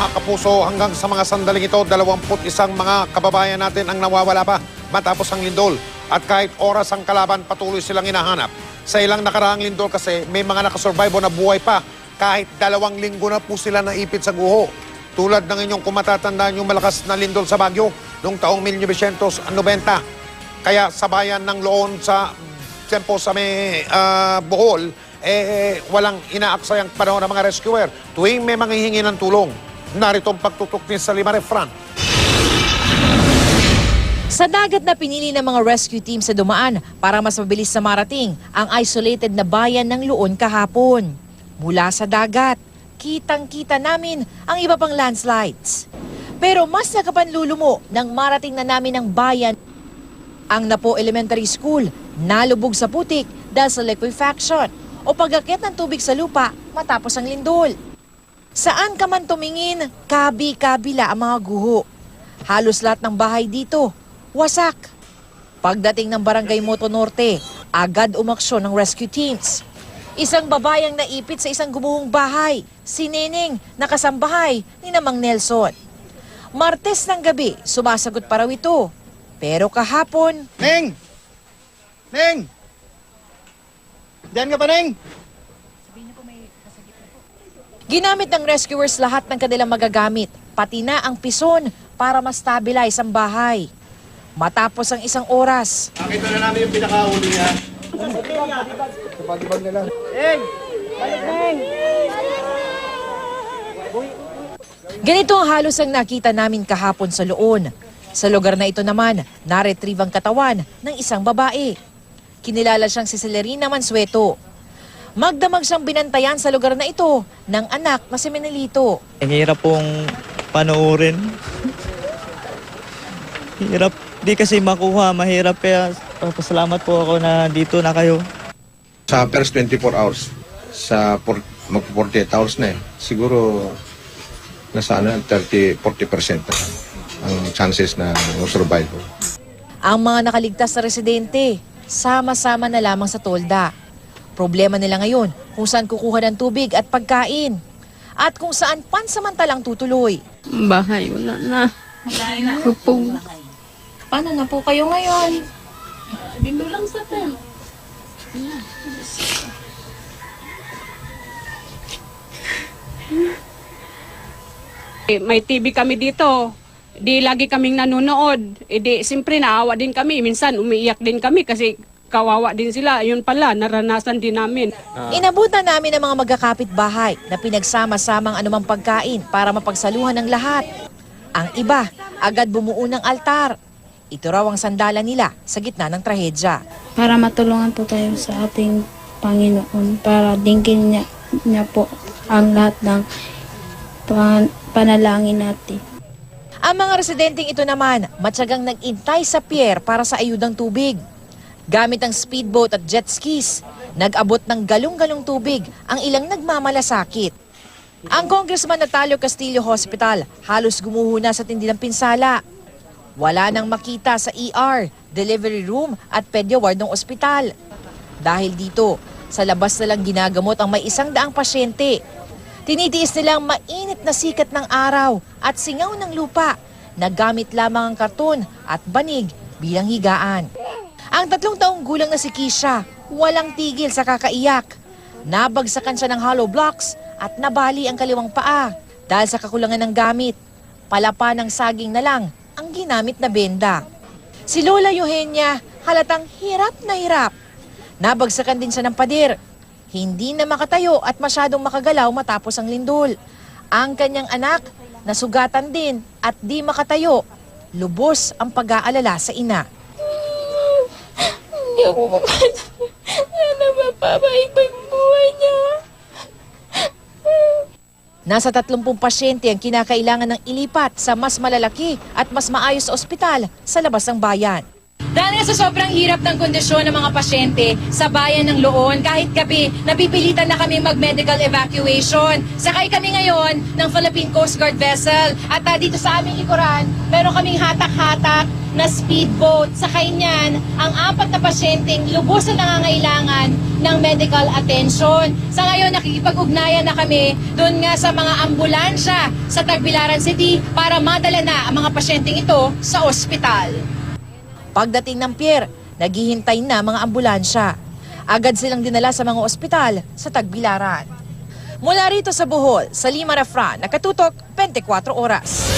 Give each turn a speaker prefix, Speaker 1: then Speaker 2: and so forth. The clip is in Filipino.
Speaker 1: mga kapuso, hanggang sa mga sandaling ito, 21 mga kababayan natin ang nawawala pa matapos ang lindol. At kahit oras ang kalaban, patuloy silang hinahanap. Sa ilang nakaraang lindol kasi, may mga nakasurvive o na buhay pa. Kahit 2 linggo na po sila naipit sa guho. Tulad ng inyong kumatatandaan yung malakas na lindol sa Baguio noong taong 1990. Kaya sa bayan ng Loon sa may Bohol, walang inaaksayang panahon ng mga rescuer. Tuwing may manghihingi ng tulong, narito ang pagtutok ni Salima Refran.
Speaker 2: Sa dagat na pinili ng mga rescue team sa dumaan para mas mabilis na marating ang isolated na bayan ng Loon kahapon. Mula sa dagat, kitang-kita namin ang iba pang landslides. Pero mas nakapanlulumo nang marating na namin ang bayan. Ang Napo Elementary School nalubog sa putik dahil sa liquefaction o pag-akyat ng tubig sa lupa matapos ang lindol. Saan ka man tumingin, kabi-kabila ang mga guho. Halos lahat ng bahay dito, wasak. Pagdating ng Barangay Moto Norte, agad umaksyon ng rescue teams. Isang babayang naipit sa isang gumuhong bahay, si Neneng, nakasambahay ni Mang Nelson. Martes ng gabi, sumasagot pa raw ito. Pero kahapon...
Speaker 3: Neng! Neng! Diyan ka pa, Neng?
Speaker 2: Ginamit ng rescuers lahat ng kanilang magagamit, pati na ang pison para ma-stabilize ang bahay. Matapos ang 1 oras,
Speaker 3: Nakita na namin yung pinakahuli niya. Sabag-ibag nila. Neng! Neng!
Speaker 2: ganito ang halos ang nakita namin kahapon sa Loon. Sa lugar na ito naman, na-retrieve ang katawan ng isang babae. Kinilala siyang si Celerina Mansueto. Magdamag siyang binantayan sa lugar na ito ng anak na si Menelito.
Speaker 4: Ang hirap pong panoorin. Hirap, di kasi makuha, mahirap kaya pasalamat po ako na dito na kayo.
Speaker 5: Sa first 24 hours, mag-48 hours na eh. Siguro nasa 30-40% ang chances na survive.
Speaker 2: Ang mga nakaligtas na residente, sama-sama na lamang sa tolda. Problema nila ngayon kung saan kukuha ng tubig at pagkain. At kung saan pansamantalang tutuloy.
Speaker 6: Bahay, wala na. Kupong.
Speaker 2: Paano na po kayo ngayon?
Speaker 6: Dito lang sa tent. May TV kami dito. Di lagi kaming nanonood. Di siyempre naawa din kami. Minsan umiiyak din kami kasi kawawa din sila. Yun pala, naranasan din namin.
Speaker 2: Inabutan namin ang mga magkakapit-bahay na pinagsama-samang anumang pagkain para mapagsaluhan ng lahat. Ang iba, agad bumuo ng altar. Ito raw ang sandalan nila sa gitna ng trahedya.
Speaker 7: Para matulungan po tayo sa ating Panginoon, para dinggin niya po ang lahat ng panalangin natin.
Speaker 2: Ang mga residenteng ito naman, matyagang nag-intay sa pier para sa ayudang tubig. Gamit ang speedboat at jet skis, nag-abot ng galong-galong tubig ang ilang nagmamalasakit. Ang Congressman Natalio Castillo Hospital halos gumuho na sa tindi ng pinsala. Wala nang makita sa ER, delivery room at pedia ward ng ospital. Dahil dito, sa labas na lang ginagamot ang may 100 pasyente. Tinitiis nilang mainit na sikat ng araw at singaw ng lupa. Nagamit lamang ang karton at banig bilang higaan. Ang 3 taong gulang na si Kisha, walang tigil sa kakaiyak. Nabagsakan siya ng hollow blocks at nabali ang kaliwang paa dahil sa kakulangan ng gamit. Palapa ng saging na lang ang ginamit na benda. Si Lola Eugenia halatang hirap na hirap. Nabagsakan din siya ng pader. Hindi na makatayo at masyadong makagalaw matapos ang lindol. Ang kanyang anak nasugatan din at di makatayo. Lubos ang pag-aalala sa ina.
Speaker 7: Hindi ako mapasok. Sana mapapaibig buhay niya.
Speaker 2: Nasa 30 pasyente ang kinakailangan ng ilipat sa mas malalaki at mas maayos na ospital sa labas ng bayan. Dahil nga sa sobrang hirap ng kondisyon ng mga pasyente sa bayan ng Loon, kahit gabi, napipilitan na kami mag-medical evacuation. Sakay kami ngayon ng Philippine Coast Guard vessel. At dito sa aming likuran, meron kaming hatak-hatak na speedboat. Sakay niyan ang 4 na pasyenteng lubos na nangangailangan ng medical attention. Sa ngayon, nakikipag-ugnayan na kami doon nga sa mga ambulansya sa Tagbilaran City para madala na ang mga pasyenteng ito sa ospital. Pagdating ng pier, naghihintay na mga ambulansya. Agad silang dinala sa mga ospital sa Tagbilaran. Mula rito sa Bohol, sa Lima Refran, nakatutok 24 oras.